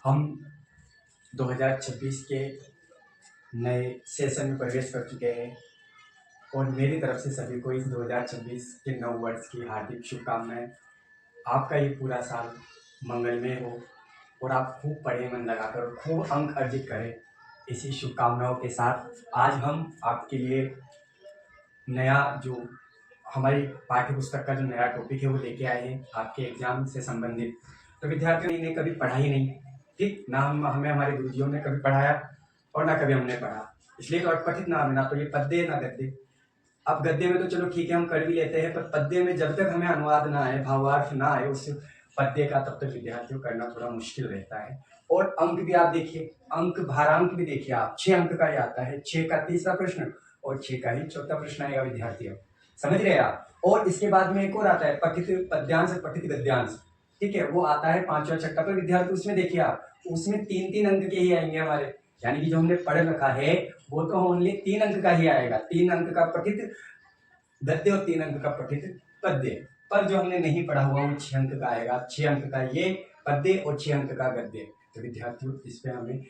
हम 2026 के नए सेशन में प्रवेश कर चुके हैं और मेरी तरफ से सभी को इस 2026 के नव वर्ष की हार्दिक शुभकामनाएं। आपका ये पूरा साल मंगलमय हो और आप खूब पढ़े मन लगाकर और खूब अंक अर्जित करें। इसी शुभकामनाओं के साथ आज हम आपके लिए नया जो हमारी पाठ्य पुस्तक का जो नया टॉपिक है वो लेके आए हैं आपके एग्जाम से संबंधित। तो विद्यार्थियों ने कभी पढ़ा ही नहीं, ठीक ना, हमें हमारे गुरुजियों ने कभी पढ़ाया और ना कभी हमने पढ़ा, इसलिए तो अटपठित नाम है, ना तो ये पद्य ना गद्य। अब गद्य में तो चलो ठीक है हम कर भी लेते हैं, पर पद्य में जब तक हमें अनुवाद ना आए, भावार्थ ना आए उस पद्य का, तब तक विद्यार्थियों करना थोड़ा मुश्किल रहता है। और अंक भी आप देखिए, अंक भारांक भी देखिए आप, 6 अंक का ही आता है, 6 का तीसरा प्रश्न और 6 का ही चौथा प्रश्न आएगा विद्यार्थियों, समझ रहे हैं आप। और इसके बाद में एक और आता है पठित पद्यांश पठित गद्यांश, ठीक है, वो आता है 5वां छठा पर विद्यार्थी। उसमें देखिए आप, उसमें 3-3 अंक के ही आएंगे हमारे, यानी कि जो हमने पढ़ रखा है वो तो ओनली 3 अंक का ही आएगा, 3 अंक का पठित गद्य और 3 अंक का पठित पद्य। पर जो हमने नहीं पढ़ा हुआ वो 6 अंक का आएगा, 6 अंक का ये पद्य और 6 अंक का गद्य। तो विद्यार्थियों इस पे हमें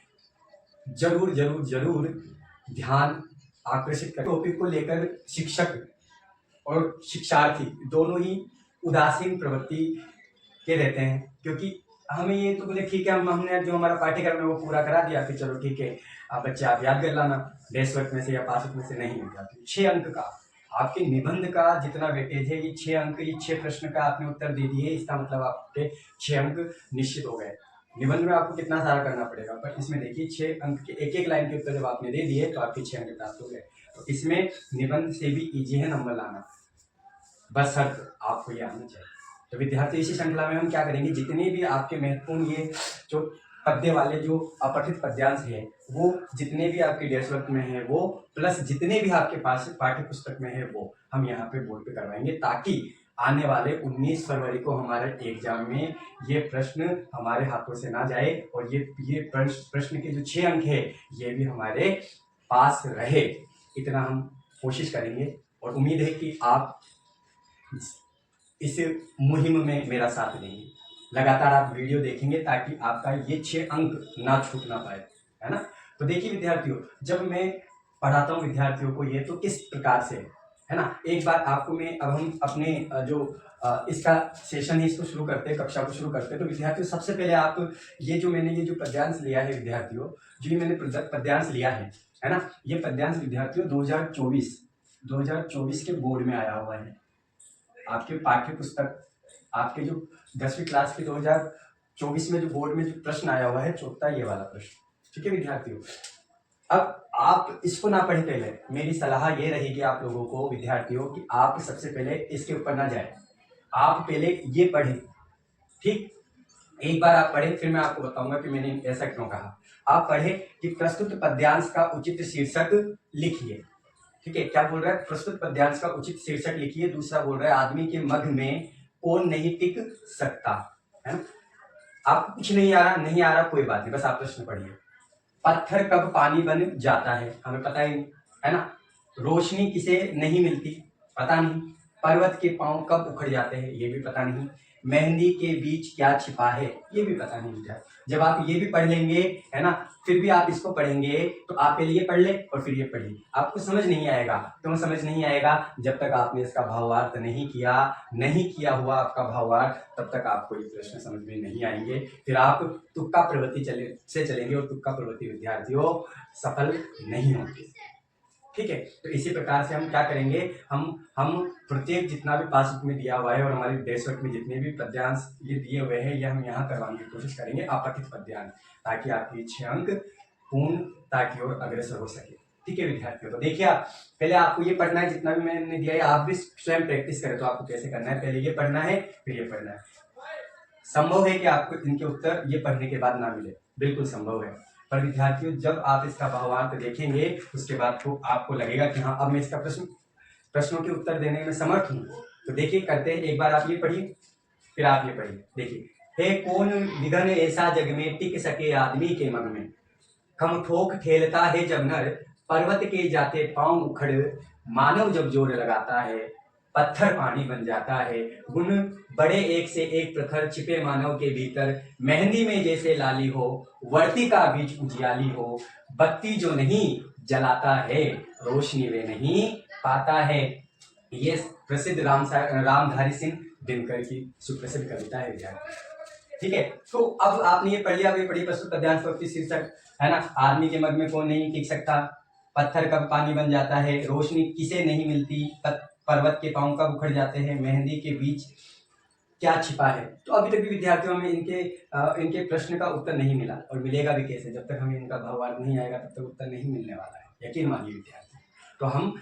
जरूर जरूर जरूर ध्यान आकर्षित करें। टॉपिक को लेकर शिक्षक और शिक्षार्थी दोनों ही उदासीन प्रवृत्ति के रहते हैं, क्योंकि हमें ये तो बोले ठीक है, हमने जो हमारा पाठ्यक्रम है वो पूरा करा दिया, फिर चलो ठीक है आप बच्चे आप याद कर लाना डेस्क वर्क में से या पास में से। नहीं विद्यार्थी, 6 अंक का आपके निबंध का जितना वेटेज है, ये 6 अंक, ये 6 प्रश्न का आपने उत्तर दे दिए, इसका मतलब आपके 6 अंक निश्चित हो गए। निबंध में आपको कितना सारा करना पड़ेगा, पर इसमें देखिए 6 अंक के एक एक लाइन के उत्तर जब आपने दे दिए तो आपके 6 अंक प्राप्त हो गए। तो इसमें निबंध से भी इजी है नंबर लाना, बस आपको ये आना चाहिए। तो विद्यार्थी इसी श्रृंखला में हम क्या करेंगे, जितने भी आपके महत्वपूर्ण ये जो पद्य वाले जो अपठित पद्यांश है वो जितने भी आपके डेस्क वर्क में है वो, प्लस जितने भी आपके पास पाठ्य पुस्तक में है वो हम यहाँ पे बोर्ड पे करवाएंगे, ताकि आने वाले 19 फरवरी को हमारे एग्जाम में ये प्रश्न हमारे हाथों से ना जाए और ये प्रश्न के जो 6 अंक है ये भी हमारे पास रहे। इतना हम कोशिश करेंगे और उम्मीद है कि आप इस मुहिम में मेरा साथ देंगे, लगातार आप वीडियो देखेंगे ताकि आपका ये 6 अंक ना छूट ना पाए, है ना। तो देखिए विद्यार्थियों, जब मैं पढ़ाता हूँ विद्यार्थियों को ये तो किस प्रकार से है ना, एक बार आपको मैं, अब हम अपने जो इसका सेशन है इसको शुरू करते हैं, कक्षा को शुरू करते हैं। तो विद्यार्थियों सबसे पहले आप ये जो मैंने ये जो पद्यांश लिया है विद्यार्थियों, जो ये मैंने पद्यांश लिया है ना, ये पद्यांश विद्यार्थियों 2024 के बोर्ड में आया हुआ है। आपके पाठ्य पुस्तक, आपके जो 10वीं क्लास के 2024 में जो बोर्ड में जो प्रश्न आया हुआ है, चौथा ये वाला प्रश्न, ठीक है विद्यार्थियों। अब आप इसको ना पढ़े, पहले मेरी सलाह ये रहेगी आप लोगों को विद्यार्थियों कि आप सबसे पहले इसके ऊपर ना जाए, आप पहले ये पढ़े, ठीक। एक बार आप पढ़े फिर मैं आपको बताऊंगा कि मैंने ऐसा क्यों कहा। आप पढ़े कि प्रस्तुत पद्यांश का उचित शीर्षक लिखिए, ठीक है। क्या बोल रहा है, प्रस्तुत पद्यांश का उचित शीर्षक लिखिए। दूसरा बोल रहा है आदमी के मग में कौन नहीं टिक सकता, है ना। आपको कुछ नहीं आ रहा कोई बात नहीं, बस आप प्रश्न पढ़िए। पत्थर कब पानी बन जाता है, हमें पता ही नहीं, है ना। रोशनी किसे नहीं मिलती, पता नहीं। पर्वत के पांव कब उखड़ जाते हैं, ये भी पता नहीं। मेहंदी के बीच क्या छिपा है, ये भी पता नहीं बेटा। जब आप ये भी पढ़ लेंगे, है ना, फिर भी आप इसको पढ़ेंगे तो आप पहले ये पढ़ ले और फिर ये पढ़िए, आपको समझ नहीं आएगा। क्यों समझ नहीं आएगा, जब तक आपने इसका भावार्थ नहीं किया हुआ आपका भावार्थ, तब तक आपको ये प्रश्न समझ में नहीं आएंगे। फिर आप तुक्का प्रवृत्ति से चलेंगे और तुक्का प्रवृत्ति विद्यार्थियों सफल नहीं होंगे, ठीक है। तो इसी प्रकार से हम क्या करेंगे, हम प्रत्येक जितना भी पास में दिया हुआ है और हमारे डेस्क वर्क में जितने भी पद्यांश ये दिए हुए हैं ये हम यहाँ करवाने की कोशिश करेंगे अपठित पद्यांश, ताकि आपके 6 अंक पूर्णता की ओर अग्रसर हो सके, ठीक है विद्यार्थियों। तो देखिए आप पहले आपको ये पढ़ना है, जितना भी मैंने दिया है आप भी स्वयं प्रैक्टिस करें। तो आपको कैसे करना है, पहले ये पढ़ना है फिर ये पढ़ना है। संभव है कि आपको इनके उत्तर ये पढ़ने के बाद ना मिले, बिल्कुल संभव है, पर विद्यार्थियों जब आप इसका भावार्थ देखेंगे उसके बाद तो आपको लगेगा कि हाँ अब मैं इसका प्रश्नों के उत्तर देने में समर्थ हूँ। तो देखिए करते हैं, एक बार आप ये पढ़िए फिर आप ये पढ़िए। देखिए, हे कौन विघन ऐसा जग में टिक सके आदमी के मग में, खम ठोक ठेलता है जब नर पर्वत के जाते पांव उखड़, मानव जब जोर लगाता है पत्थर पानी बन जाता है, गुण बड़े एक से एक प्रखर छिपे मानव के भीतर, मेहंदी में जैसे लाली हो, वर्तिका बीच उजियाली हो, बत्ती जो नहीं जलाता है, रोशनी वे नहीं पाता है। ये प्रसिद्ध रामधारी सिंह दिनकर की सुप्रसिद्ध कविता है विद्यार्थी। ठीक है, तो अब आपने ये पढ़ लिया, अब ये पढ़ी प्रस्तुत पद्यांश पंक्ति शीर्षक, है ना। आदमी के मग में कौन नहीं टिक सकता, पत्थर कब पानी बन जाता है, रोशनी किसे नहीं मिलती, पर्वत के पांव कब उखड़ जाते हैं, मेहंदी के बीच क्या छिपा है। तो अभी तक भी विद्यार्थियों में इनके प्रश्न का उत्तर नहीं मिला, और मिलेगा भी कैसे, जब तक हमें इनका भावार्थ नहीं आएगा तब तक उत्तर नहीं मिलने वाला है, यकीन मानिए विद्यार्थी। तो हम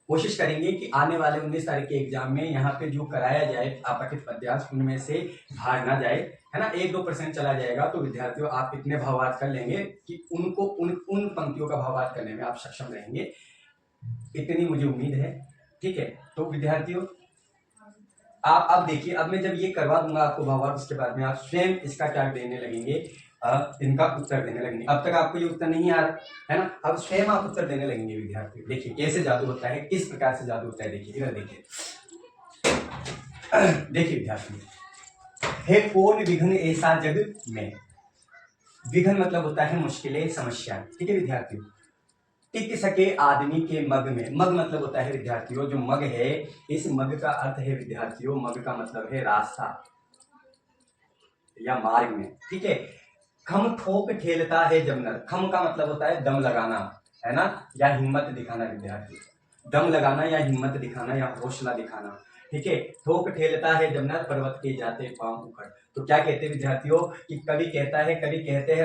कोशिश करेंगे कि आने वाले 19 तारीख के एग्जाम में यहाँ पे जो कराया जाए अपठित पद्यांश, उनमें से भाग ना जाए, है ना। 1-2% चला जाएगा तो विद्यार्थियों आप इतने भावार्थ कर लेंगे कि उनको उन पंक्तियों का भावार्थ करने में आप सक्षम रहेंगे, इतनी मुझे उम्मीद है। ठीक है, तो विद्यार्थियों आप अब देखिए, अब मैं जब ये करवा दूंगा आपको भावार्थ, उसके बाद में आप स्वयं इसका क्या देने लगेंगे, इनका उत्तर देने लगेंगे। अब तक आपको ये उत्तर नहीं आ रहा है ना, अब स्वयं आप उत्तर देने लगेंगे विद्यार्थी। देखिए कैसे जादू होता है, किस प्रकार से जादू होता है, देखिए इधर देखिए। देखिए विद्यार्थी, हे कौन विघ्न ऐसा जग में, विघ्न मतलब होता है मुश्किलें, समस्या। ठीक है विद्यार्थियों, टिक सके आदमी के मग में, मग मतलब होता है विद्यार्थियों, जो मग है, इस मग का अर्थ है विद्यार्थियों, मग का मतलब है रास्ता या मार्ग में। ठीक है, खम ठोक ठेलता है जब नर, खम का मतलब होता है दम लगाना, है ना, या हिम्मत दिखाना विद्यार्थी, दम लगाना या हिम्मत दिखाना या हौसला दिखाना। ठीक है, ठोक ठेलता है जब नर, पर्वत के जाते पांव उखड़। तो क्या कहते हैं विद्यार्थियों कि कवि कहते हैं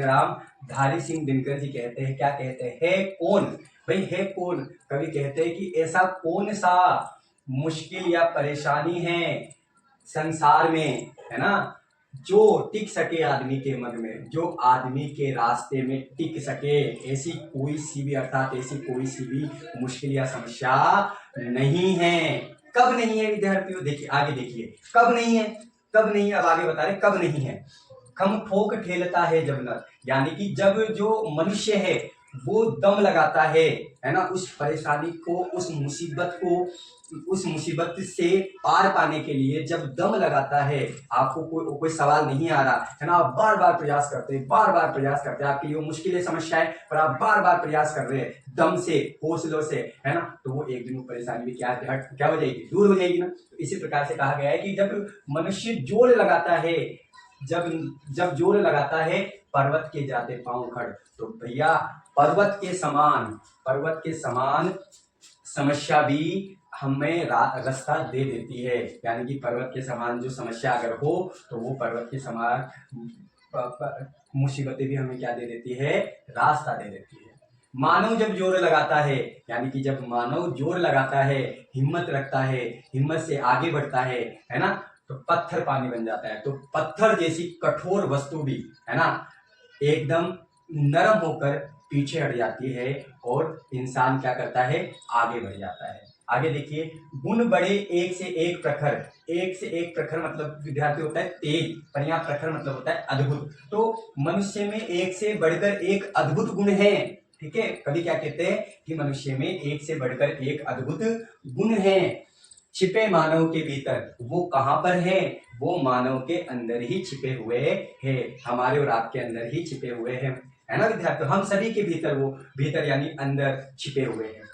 रामधारी सिंह दिनकर जी कहते हैं, क्या कहते हैं, है कौन, भाई है कौन, कवि कहते हैं कि ऐसा कौन सा मुश्किल या परेशानी है संसार में, है ना, जो टिक सके आदमी के मन में, जो आदमी के रास्ते में टिक सके, ऐसी कोई सी भी, अर्थात ऐसी कोई सी भी मुश्किल या समस्या नहीं है। कब नहीं है विद्यार्थियों, देखिए आगे देखिए, कब नहीं है, कब नहीं है, अब आगे बता रहे कब नहीं है। खम ठोक ठेलता है जब नर, यानी कि जब जो मनुष्य है वो दम लगाता है ना, उस परेशानी को, उस मुसीबत से पार पाने के लिए जब दम लगाता है, आपको कोई सवाल नहीं आ रहा है ना, आप बार बार प्रयास करते हैं, आपकी वो मुश्किलें समस्याएं, पर आप बार बार प्रयास कर रहे हैं दम से, हौसलों से, है ना, तो वो एक दिन वो परेशानी भी क्या हो जाएगी, दूर हो जाएगी ना। तो इसी प्रकार से कहा गया है कि जब मनुष्य जोर लगाता है, जब जोर लगाता है, पर्वत के जाते पांव उखड़। तो भैया पर्वत के समान समस्या भी हमें रास्ता दे देती है, यानी कि पर्वत के समान जो समस्या अगर हो तो वो पर्वत के समान मुसीबतें भी हमें क्या दे देती है, रास्ता दे देती है। मानव जब जोर लगाता है, यानी कि जब मानव जोर लगाता है, हिम्मत रखता है, हिम्मत से आगे बढ़ता है ना, तो पत्थर पानी बन जाता है। तो पत्थर जैसी कठोर वस्तु भी, है ना, एकदम नरम होकर पीछे हट जाती है और इंसान क्या करता है, आगे बढ़ जाता है। आगे देखिए, गुण बड़े एक से एक प्रखर मतलब विद्यार्थी होता है तेज, पर यहाँ प्रखर मतलब होता है अद्भुत। तो मनुष्य में एक से बढ़कर एक अद्भुत गुण है। ठीक है, कभी क्या कहते हैं कि मनुष्य में एक से बढ़कर एक अद्भुत गुण है। छिपे मानव के भीतर, वो कहाँ पर है, वो मानव के अंदर ही छिपे हुए हैं, हमारे और आपके अंदर ही छिपे हुए हैं, है ना विद्यार्थी, हम सभी के भीतर, वो भीतर यानी अंदर छिपे हुए हैं।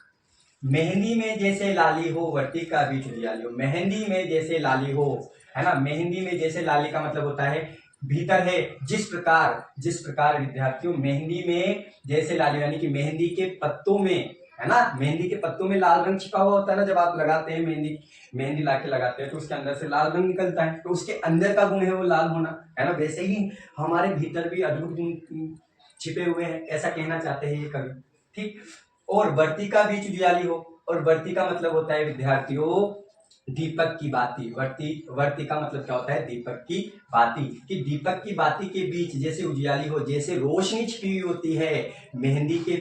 मेहंदी में जैसे लाली हो, वर्तिका बीच उजियाली हो, मेहंदी में जैसे लाली हो, है ना, मेहंदी में जैसे लाली का मतलब होता है भीतर है, जिस प्रकार विद्यार्थियों मेहंदी में जैसे लाली, यानी कि मेहंदी के पत्तों में, है ना, मेहंदी के पत्तों में लाल रंग छिपा हुआ होता है ना, जब आप लगाते हैं मेहंदी लाके लगाते हैं तो उसके अंदर से लाल रंग निकलता है, तो उसके अंदर का गुण है वो लाल होना, है ना। वैसे ही हमारे भीतर भी अद्भुत गुण छिपे हुए हैं, ऐसा कहना चाहते हैं ये कवि। ठीक, और वर्तिका बीच उजियाली हो, और वर्ती का मतलब होता है विद्यार्थियों दीपक की बाती, वर्ती का मतलब क्या होता है, दीपक की बाती, कि दीपक की बाती के बीच जैसे उजियाली हो, जैसे रोशनी छिपी हुई होती है मेहंदी के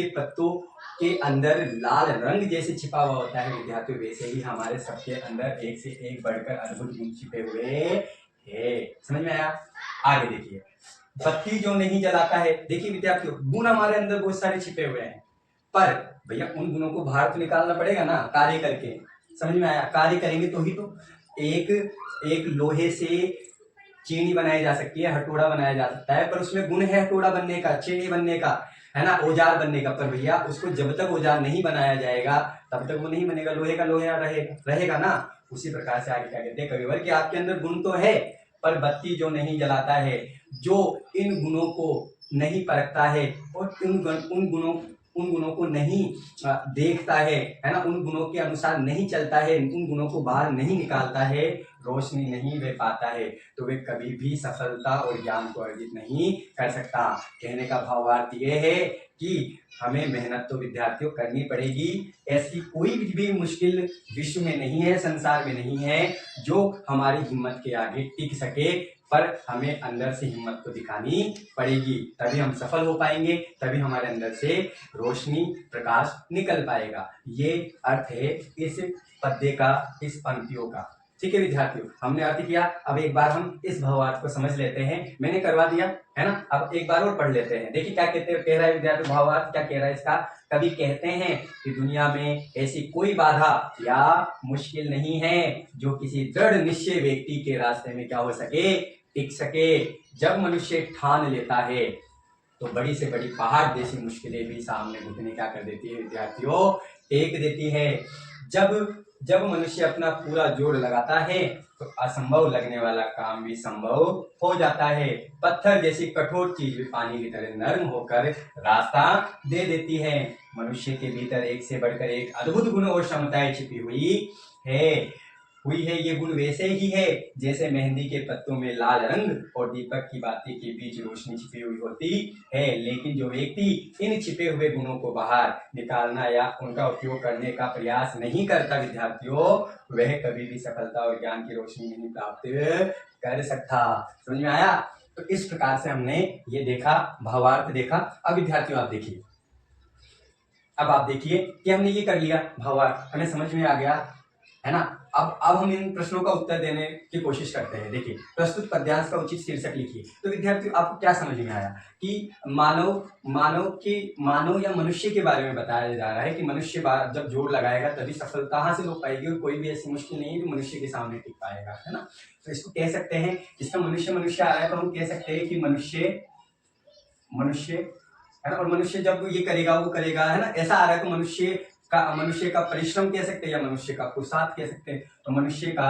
पत्तों के अंदर लाल रंग जैसे छिपा हुआ होता है विद्यार्थियों, वैसे ही हमारे सबके अंदर एक से एक बढ़कर अद्भुत गुण छिपे हुए हैं। समझ में आया? आगे देखिए, बत्ती जो नहीं जलाता है, देखिए विद्यार्थियों गुण हमारे अंदर बहुत सारे छिपे हुए हैं, पर भैया उन गुणों को बाहर तो निकालना पड़ेगा ना, कार्य करके, समझ में आया? कार्य करेंगे तो ही तो एक एक लोहे से चीनी बनाई जा सकती है, हथौड़ा बनाया जा सकता है, पर उसमें गुण है हथौड़ा बनने का, चीनी बनने का, है ना, औजार बनने का। पर भैया उसको जब तक औजार नहीं बनाया जाएगा तब तक वो नहीं बनेगा, लोहे का लोहे रहेगा ना। उसी प्रकार से आगे क्या कहते हैं कविवर कि आपके अंदर गुण तो है, पर बत्ती जो नहीं जलाता है, जो इन गुणों को नहीं परखता है और उन गुणों को नहीं देखता है ना, उन गुणों के अनुसार नहीं चलता है, उन गुणों को बाहर नहीं निकालता है, रोशनी नहीं ले पाता है, तो वे कभी भी सफलता और ज्ञान को अर्जित नहीं कर सकता। कहने का भावार्थ ये है कि हमें मेहनत तो विद्यार्थियों करनी पड़ेगी। ऐसी कोई भी मुश्किल विश्व में नहीं है, संसार में नहीं है जो हमारी हिम्मत के आगे टिक सके, पर हमें अंदर से हिम्मत को दिखानी पड़ेगी, तभी हम सफल हो पाएंगे, तभी हमारे अंदर से रोशनी प्रकाश निकल पाएगा। ये अर्थ है इस पद्य का, इस पंक्तियों का। ठीक है विद्यार्थियों, हमने अर्थ किया। अब एक बार हम इस भावार्थ को समझ लेते हैं, मैंने करवा दिया है ना। अब एक बार और पढ़ लेते हैं। देखिए क्या कहते हैं, कह रहा है विद्यार्थी भावार्थ क्या कह रहा है इसका। कवि कहते हैं कि दुनिया में ऐसी कोई बाधा या मुश्किल नहीं है जो किसी दृढ़ निश्चय व्यक्ति के रास्ते में क्या हो सके, टिक सके। जब मनुष्य ठान लेता है तो बड़ी से बड़ी पहाड़ जैसी मुश्किलें भी सामने घुटने क्या कर देती है विद्यार्थियों, टेक देती है। जब मनुष्य अपना पूरा जोर लगाता है तो असंभव लगने वाला काम भी संभव हो जाता है। पत्थर जैसी कठोर चीज भी पानी की तरह नरम होकर रास्ता दे देती है। मनुष्य के भीतर एक से बढ़कर एक अद्भुत गुण और क्षमताएं छिपी हुई है। ये गुण वैसे ही है जैसे मेहंदी के पत्तों में लाल रंग और दीपक की बाती के बीच रोशनी छिपी हुई होती है। लेकिन जो व्यक्ति इन छिपे हुए गुणों को बाहर निकालना या उनका उपयोग करने का प्रयास नहीं करता विद्यार्थियों, वह कभी भी सफलता और ज्ञान की रोशनी नहीं प्राप्त कर सकता। समझ में आया? तो इस प्रकार से हमने ये देखा, भावार्थ देखा। अब विद्यार्थियों आप देखिए, अब आप देखिए कि हमने ये कर लिया, भावार्थ हमें समझ में आ गया, है ना। अब हम इन प्रश्नों का उत्तर देने की कोशिश करते हैं। देखिए, प्रस्तुत पद्यांश का उचित शीर्षक लिखिए। तो विद्यार्थियों आपको क्या समझ में आया कि मानव या मनुष्य के बारे में बताया जा रहा है कि मनुष्य जब जोर लगाएगा तभी सफलता हासिल हो पाएगी, और कोई भी ऐसी मुश्किल नहीं है जो मनुष्य के सामने टिक पाएगा, है ना। तो इसको कह सकते हैं, इसका मनुष्य आ रहा है तो हम कह सकते हैं कि मनुष्य है ना, और मनुष्य जब ये करेगा वो करेगा, है ना, ऐसा आ रहा है तो मनुष्य का परिश्रम कह सकते हैं या मनुष्य का पुरुषार्थ कह सकते हैं। तो मनुष्य का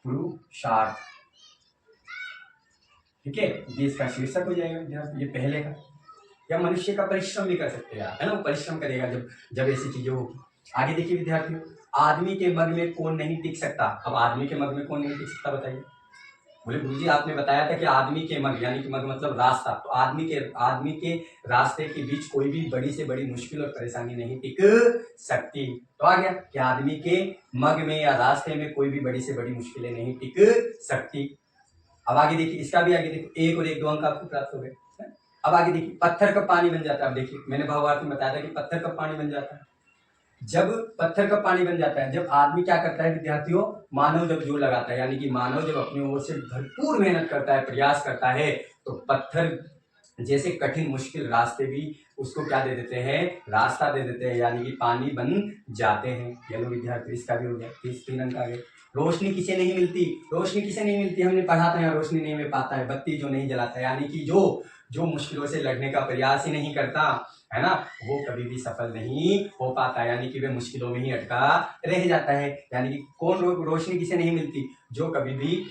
पुरुषार्थ, ठीक है, ये इसका शीर्षक हो जाएगा, ये पहले का। या मनुष्य का परिश्रम भी कर सकते हैं, है ना, वो परिश्रम करेगा जब ऐसी चीजें होगी। आगे देखिए विद्यार्थियों, आदमी के मग में कौन नहीं टिक सकता। अब आदमी के मग में कौन नहीं टिक सकता बताइए। बोले गुरुजी आपने बताया था कि आदमी के मग, यानी कि मग मतलब रास्ता, तो आदमी के रास्ते के बीच कोई भी बड़ी से बड़ी मुश्किल और परेशानी नहीं टिक सकती। तो आ गया कि आदमी के मग में या रास्ते में कोई भी बड़ी से बड़ी मुश्किलें नहीं टिक सकती। अब आगे देखिए, इसका भी आगे देखो, 1 और 1 2 अंक आपको प्राप्त हो गए। अब आगे देखिए, पत्थर कब पानी बन जाता है। अब देखिए, मैंने भावार्थ में बताया था कि पत्थर कब पानी बन जाता है। जब पत्थर का पानी बन जाता है, जब आदमी क्या करता है विद्यार्थियों, मानव जब जोर लगाता है, यानी कि मानव जब अपनी ओर से भरपूर मेहनत करता है, प्रयास करता है, तो पत्थर जैसे कठिन मुश्किल रास्ते भी उसको क्या दे देते हैं, रास्ता दे देते हैं, यानी कि पानी बन जाते हैं। चलो विद्यार्थी, इसका भी हो गया, 3 अंक आ गए। रोशनी किसे नहीं मिलती, हमने पढ़ा था यहाँ, रोशनी नहीं मिल पाता है, बत्ती जो नहीं जलाता, यानी कि जो मुश्किलों से लड़ने का प्रयास ही नहीं करता, है ना, वो कभी भी सफल नहीं हो पाता, यानी कि वे मुश्किलों में ही अटका रह जाता है। यानी कि कौन रोशनी किसे नहीं मिलती, जो कभी भी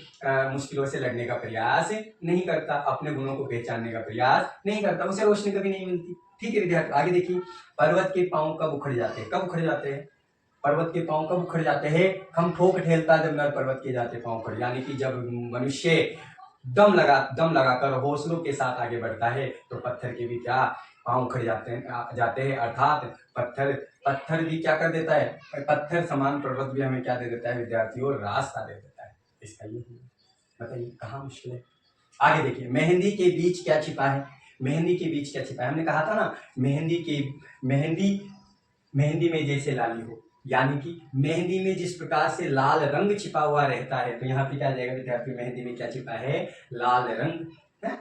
मुश्किलों से लड़ने का प्रयास नहीं करता, अपने गुणों को पहचानने का प्रयास नहीं करता, उसे रोशनी कभी नहीं मिलती। ठीक है विद्यार्थी, आगे देखिए, पर्वत के पांव कब उखड़ जाते हैं, पर्वत के पांव कब उखड़ जाते हैं, हम ठोक ठेलता जब नर पर्वत के जाते पांव उखड़, यानी कि जब मनुष्य दम लगाकर हौसलों के साथ आगे बढ़ता है तो पत्थर के भी क्या पांव उखड़ जाते हैं, अर्थात पत्थर भी क्या कर देता है, पत्थर समान पर्वत भी हमें क्या दे देता है विद्यार्थियों, रास्ता दे देता है। इसका ये बताइए कहाँ मुश्किल है। आगे देखिए, मेहंदी के बीच क्या छिपा है, हमने कहा था ना, मेहंदी में जैसे लाली हो, यानी कि मेहंदी में जिस प्रकार से लाल रंग छिपा हुआ रहता है, तो यहाँ पे क्या आ जाएगा विद्यार्थी, मेहंदी में क्या छिपा है, लाल रंग है।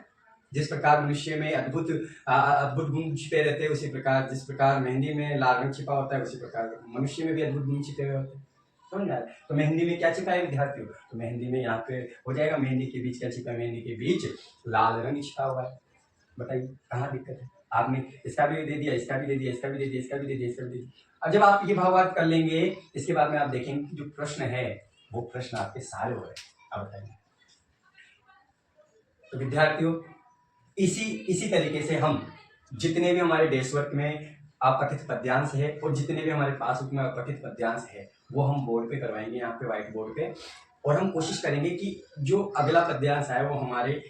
जिस प्रकार मनुष्य में अद्भुत गुण छिपे रहते हैं, उसी प्रकार जिस प्रकार मेहंदी में लाल रंग छिपा होता है, उसी प्रकार मनुष्य में भी अद्भुत गुण छिपे हुए होते हैं। समझ में आया? तो मेहंदी में क्या छिपा है विद्यार्थियों? तो मेहंदी में यहाँ पे हो जाएगा, मेहंदी के बीच क्या छिपा है? मेहंदी के बीच लाल रंग छिपा हुआ है। बताइए कहाँ दिक्कत है? आपने इसका भी दे दिया, इसका भी दे दिया, इसका भी दे दिया, इसका भी दे दिया, इसका भी दे दिया। अब जब आप ये भावार्थ कर लेंगे, इसके बाद में आप देखेंगे कि जो प्रश्न है वो प्रश्न आपके सारे हो रहे हैं। अब बताइए। तो विद्यार्थियों, इसी तरीके से हम जितने भी हमारे डेस्क वर्क में अपठित पद्यांश है और जितने भी हमारे पासबुक में अपठित पद्यांश है वो हम बोर्ड पे करवाएंगे, यहाँ पे व्हाइट बोर्ड पे। और हम कोशिश करेंगे कि जो अगला पद्यांश है वो हमारे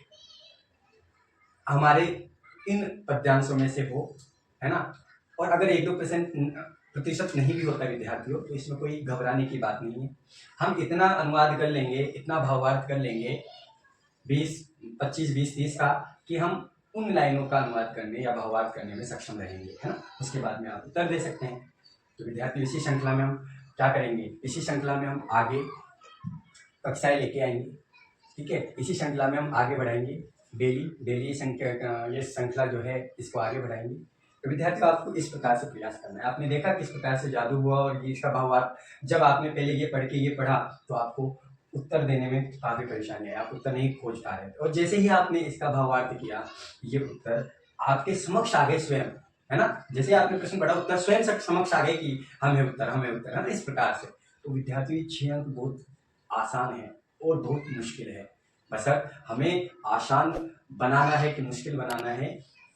इन पद्यांशों में से हो, है ना। और अगर 1-2% प्रतिशत नहीं भी होता विद्यार्थियों, तो इसमें कोई घबराने की बात नहीं है। हम इतना अनुवाद कर लेंगे, इतना भावार्थ कर लेंगे 25-20-30 का, कि हम उन लाइनों का अनुवाद करने या भावार्थ करने में सक्षम रहेंगे, है ना। उसके बाद में आप उत्तर दे सकते हैं। तो विद्यार्थियों, इसी श्रृंखला में हम क्या करेंगे, इसी श्रृंखला में हम आगे कक्षाएं लेके आएंगे, ठीक है। इसी श्रृंखला में हम आगे बढ़ाएंगे, डेली ये श्रृंखला जो है इसको आगे बढ़ाएंगे। तो विद्यार्थियों, आपको इस प्रकार से प्रयास करना है। आपने देखा किस प्रकार से जादू हुआ, और ये इसका भावार्थ जब आपने पहले ये पढ़ के ये पढ़ा तो आपको उत्तर देने में काफ़ी परेशानी आई, आप उत्तर नहीं खोज पा रहे थे। और जैसे ही आपने इसका भावार्थ किया, ये उत्तर आपके समक्ष आ गए स्वयं, है ना। जैसे आपने प्रश्न पढ़ा, उत्तर स्वयं समक्ष आ गए कि हमें उत्तर, है ना, इस प्रकार से। तो विद्यार्थियों, 6 अंक बहुत आसान है और बहुत मुश्किल है। बस हमें आसान बनाना है कि मुश्किल बनाना है,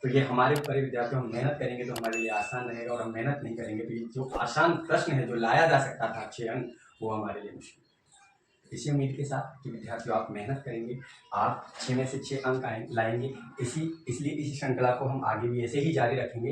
तो ये हमारे ऊपर है विद्यार्थियों। हम मेहनत करेंगे तो हमारे लिए आसान रहेगा, और हम मेहनत नहीं करेंगे तो ये जो आसान प्रश्न है जो लाया जा सकता था 6 अंक, वो हमारे लिए मुश्किल। इसी उम्मीद के साथ कि विद्यार्थियों आप मेहनत करेंगे, आप 6 में से 6 अंक लाएंगे। इसलिए इसी श्रृंखला को हम आगे भी ऐसे ही जारी रखेंगे।